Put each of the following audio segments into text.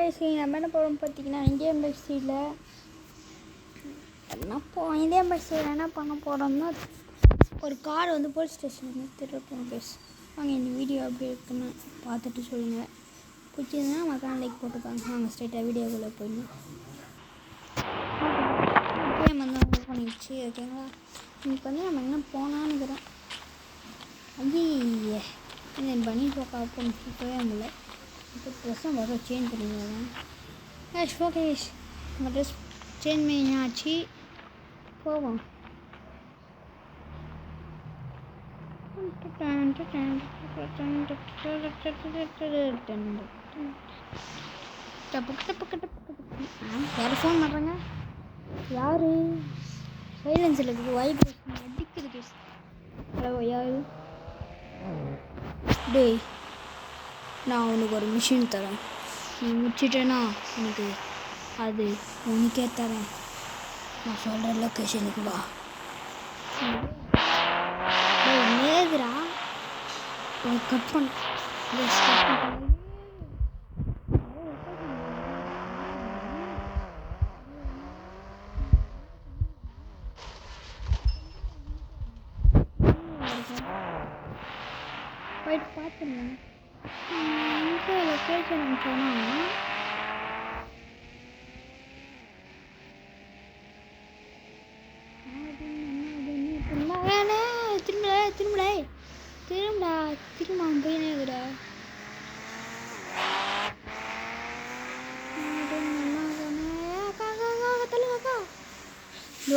நம்ம என்ன போகிறோம் பார்த்தீங்கன்னா இந்தியா எம்பசியில் இந்தியா எம்பசியில் என்ன பண்ண போகிறோம்னா ஒரு கார் வந்து போலீஸ் ஸ்டேஷன் திருப்போம் பேஸ். வாங்க இந்த வீடியோ அப்படி இருக்குன்னு பார்த்துட்டு சொல்லுங்கள். பிடிச்சதுன்னா மக்கள் லைக் போட்டுக்காங்க. வாங்க ஸ்ட்ரைட்டாக வீடியோக்குள்ளே போயிடணும். கேம் வந்து ஓப்பன் பண்ணிடுச்சு. ஓகேங்களா, இன்னைக்கு வந்து நம்ம என்ன போனான்னுக்கிறோம். ஐயே இந்த பனி போக்கா இப்போவே முடியல. இப்போ ட்ரெஸ்ஸும் வர சேஞ்ச் பண்ணிடுவேன். ஓகே நம்ம ட்ரெஸ் சேஞ்ச் பண்ணியாச்சு. போவோம். யாரும் ஃபோன் பண்ணுறாங்க. யார் சைலன்ஸில் இருக்குது, வைப்ரேஷன் அடிக்குது கேஸ். ஹலோ யார்? டேய், நான் உனக்கு ஒரு மிஷின் தரேன். நீ முடிச்சிட்டேன்னா எனக்கு அது உனக்கே தரேன். நான் சொல்கிற லொக்கேஷனுக்கு வா. நேதுரா கட் பண்ண போயிட்டு பார்த்துருங்க. எங்கே லொக்கேஷன் போனால் திரும்ப போயினே இருக்கிறா.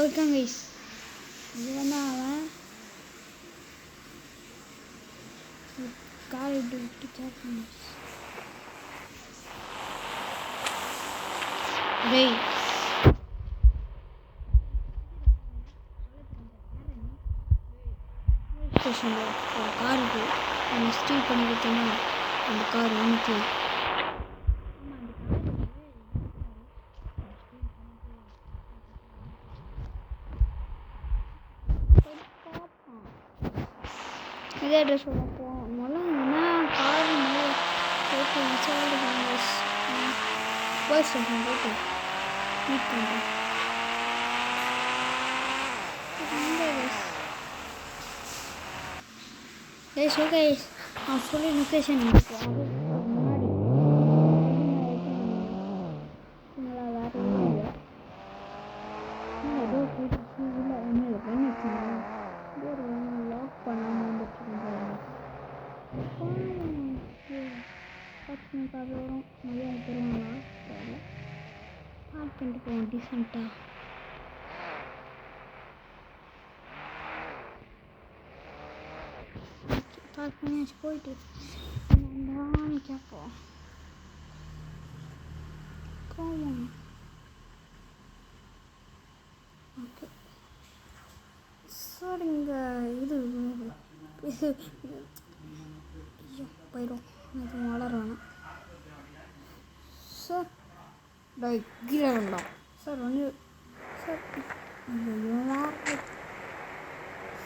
இருக்காங்க இது வந்து அவன் கார் இப்படி விட்டு கேட்க. டேய் ஸ்டேஷனில் ஒரு கார் இருக்குது. நம்ம ஸ்டீல் பண்ணி கொடுத்தோன்னா அந்த கார் உனக்கு. இதே அட்ரஸ் போவோம். முதல்ல என்ன கார் மேலே போய்ட்டு விசாரிப்பாங்க. போலீஸ் ஸ்டேஷன் போய்ட்டு மீட் பண்ணுறேன். ஓகே நான் சொல்லி லொக்கேஷன் முன்னாடி வேறு ஒன்றும் இல்லை. ஏதோ போயிட்டு இல்லை ஒன்றும் இல்லை. பண்ணி வச்சுருந்தேன். ஒரு லாக் பண்ணாமல் வந்துட்டுருக்கேன். அது வரும் மதியம் தருவாங்களா தெரியல. பார்க் பண்ணிட்டு போவோம் டீசெண்டாக. பார்க் பண்ணியாச்சு. போயிட்டு என்னன்னு கேட்போம். போவோம். ஓகே சரிங்க. இது போயிடும். இது வளரணும் சார். கீழே வேண்டாம் சார். ஒன்று சார்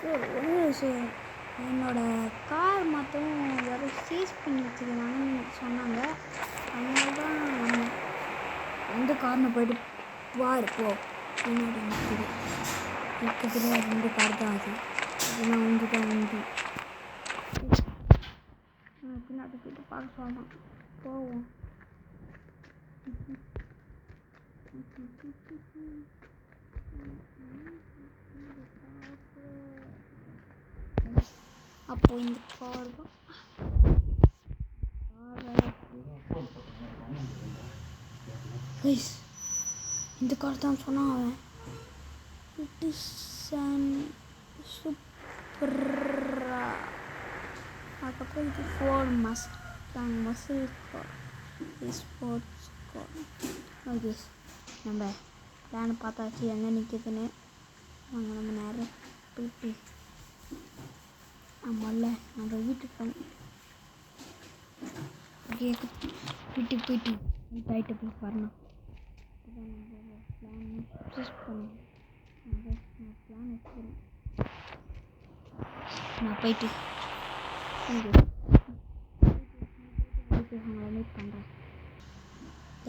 சார் ஒன்று சார் என்னோடய கார் மற்றவும் யாரும் சீஸ் பண்ணி வச்சுருக்காங்கன்னு சொன்னாங்க. அதனால தான் வந்தேன். எந்த கார்னு போய்ட்டு வார் போ. பின்னாடி நிற்குது. இருக்கிறதுல 2 கார் தான் அது. அதெல்லாம் உண்டு தான் உண்டு. பின்னாடி போய்ட்டு பார்க்க சொல்லலாம். போவோம். அப்போ இந்த கார் தான் இந்த கார் தான் சொன்னான் அவன். இட் இஸ் சூப்பரா. அதுக்கப்புறம் இது Ford muscle car, sports car. Okay நம்ம பிளான் பார்த்தாச்சு எங்கே நிற்கிதுன்னு. நாங்கள் நம்ம நேரம் போயிட்டு ஆமாம்ல நம்ம வீட்டுக்கு போகணும். ஓகே வீட்டுக்கு போயிட்டு ஆகிட்டு போய் வரணும். இதுதான் நம்ம பிளான் சூஸ் பண்ணணும். நான் பிளான் வச்சுக்கிறேன். நான் போயிட்டு அவங்கள மீட் பண்ணுறேன்.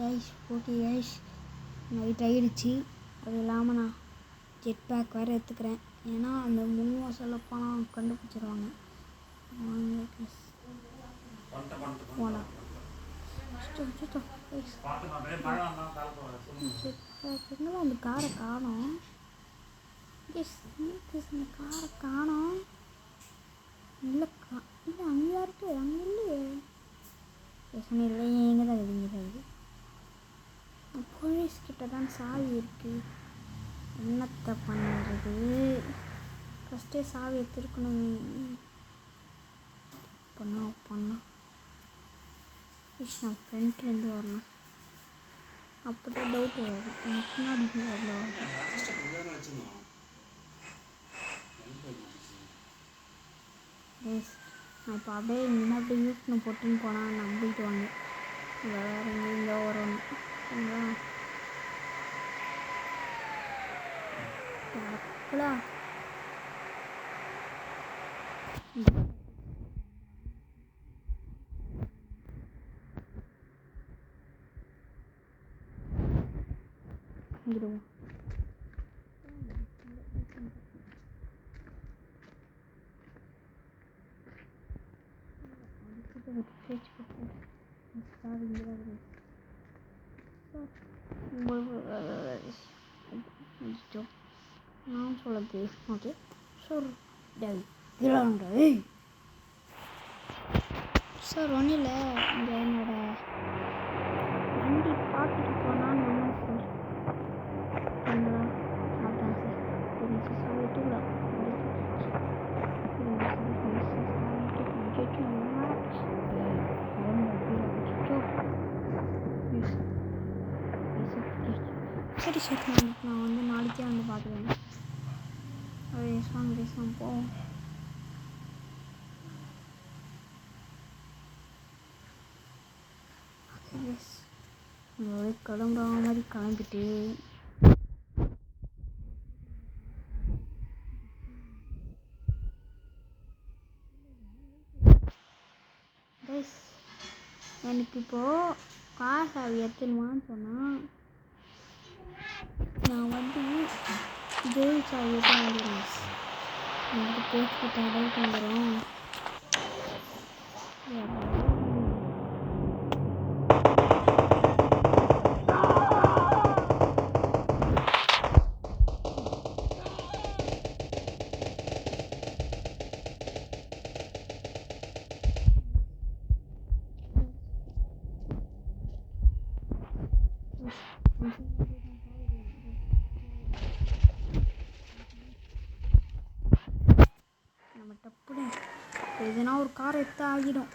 கைஸ் ஓகே கைஸ் நைட் ஆகிடுச்சு. அது இல்லாமல் நான் ஜெட் பேக் வேறு எடுத்துக்கிறேன். ஏன்னா அந்த 3 வாசலில் போனால் கண்டுபிடிச்சிருவாங்க. போடா எங்கெல்லாம் அந்த காரை காணோம். அந்த காரை காணோம். இல்லை அங்கே இருக்கு, அங்கே இல்லையே. இல்லை எங்கே தான் இருக்குது, இங்கே தான் இருக்குது. போலீஸ்கிட்ட தான் சாவி இருக்குது. என்னத்தை பண்ணுறது? ஃபஸ்ட்டே சாவி எடுத்துருக்கணும். பண்ணா நான் ஃப்ரெண்ட்லேருந்து வரணும். அப்போ தான் டவுட் வரும். எனக்கு முன்னாடி வரல. நான் இப்போ அப்படியே இனிமேல் அப்படியே யூஸ்னு போட்டுன்னு போனால் நம்பிட்டு வாங்க. வேறு எங்கேருந்தோ வரணும். சரிங்களா? இங்கிடுவோம். நான் சொல்லுது ஓகே சார். சார் ஒன்றும் இல்லை, இங்கே என்னோட வண்டி பார்த்துட்டு போனால் நம்ம சார் என்னடா அதான் சார் தெரிஞ்சு சொல்லிட்டுல சரி சார், நான் வந்து நாளைக்கே வந்து பார்க்குறேன். பேசலாம் போவோம். கிளம்புற மாதிரி கிளம்பிட்டு எனக்கு இப்போது கார் சாவி எடுத்துணுமான்னு சொன்னால் நான் வந்து ஜெயில் சாவி எடுத்து வந்துடுவேன். எனக்கு பேச்சு டவுட் வந்துடும். நம்ம டப்புனு எதுனா ஒரு காரை எடுத்து ஆகிடும்.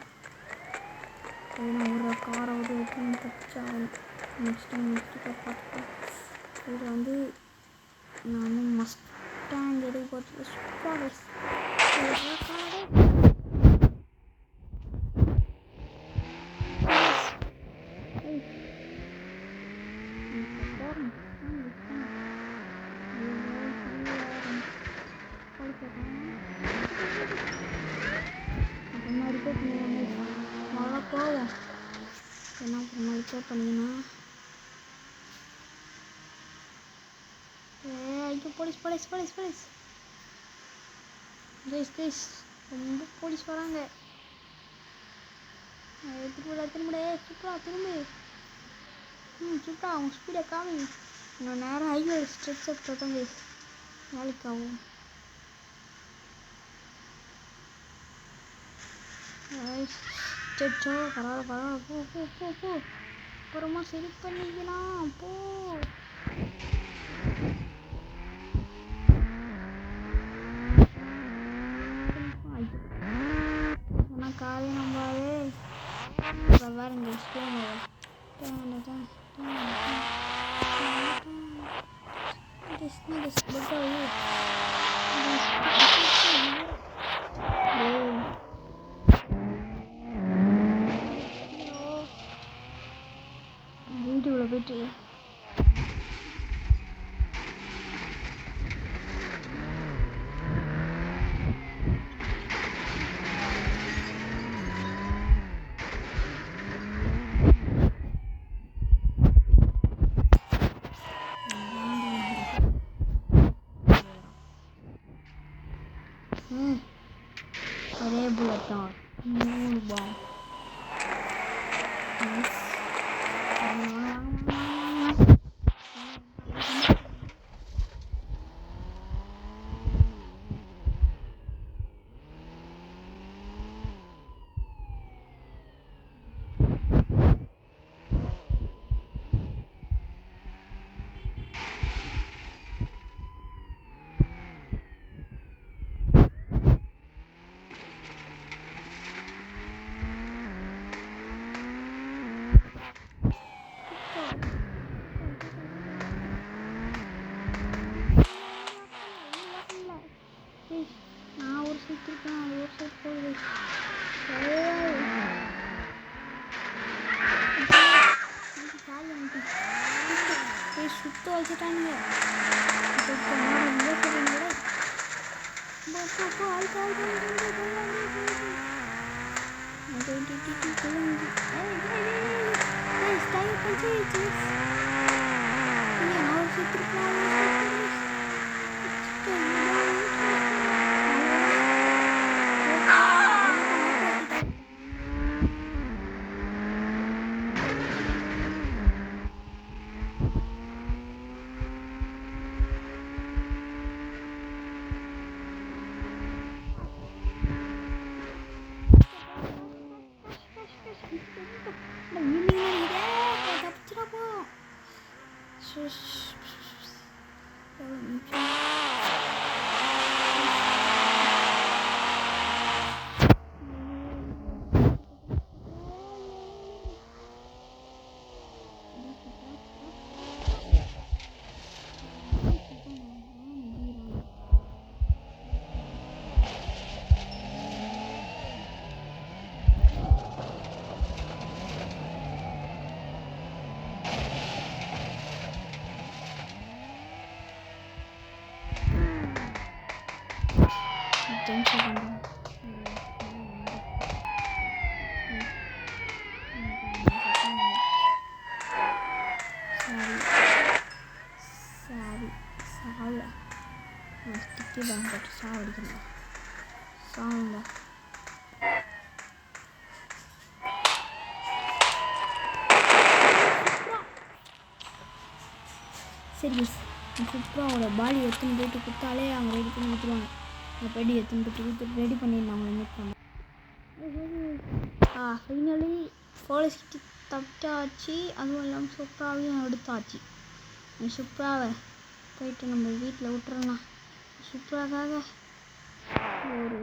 எதுனா ஒரு காரை வந்து எடுத்து தச்சாகணும். நெக்ஸ்ட்டு பார்த்துக்கலாம். இது வந்து நான் வந்து மஸ்டாங் எடுக்க போகிறது சூப்பராக மழை போவோம். என்ன அப்புறமா ரிப்பேர் பண்ணிங்கன்னா ஐயோ police police police police guys ரொம்ப போலீஸ் வராங்க. திரும்ப சூப்பரா திரும்ப சூப்பரா அவங்க ஸ்பீடை காமி. இன்னும் நேரம் ஹைவே ஸ்ட்ரெச் அப் தான் கைஸ் வேலைக்கு ஆகும். சச்சோ பரவாயில்ல போ போ போ போ அப்புறமா சரி பண்ணிக்கலாம் போ. ஏன்னா காலையும் நம்பாவே வேறுங்க வீட்டுக்குள்ள போயிட்டு வச்சுட்டானுங்க. இப்போ நான் சொல்லுங்க சாவடிக்கணும் சாவுங்க. சரி சுப்ராவோட பாடி எடுத்துன்னு போயிட்டு கொடுத்தாலே அவங்க ரெடி பண்ணி கொடுத்துருவாங்க. அந்த பெடி எடுத்துன்னு போயிட்டு கொடுத்து ரெடி பண்ணியிருந்தாங்க மீட் பண்ண. ஃபைனலி போலீஸ் கிட்ட தப்பிச்சாச்சு. அதுவும் இல்லாமல் சுப்ராவையும் எடுத்தாச்சு. சுப்ராவை போயிட்டு நம்ம வீட்டில் விட்டுறலாம். சுப்ராக்காக ஒரு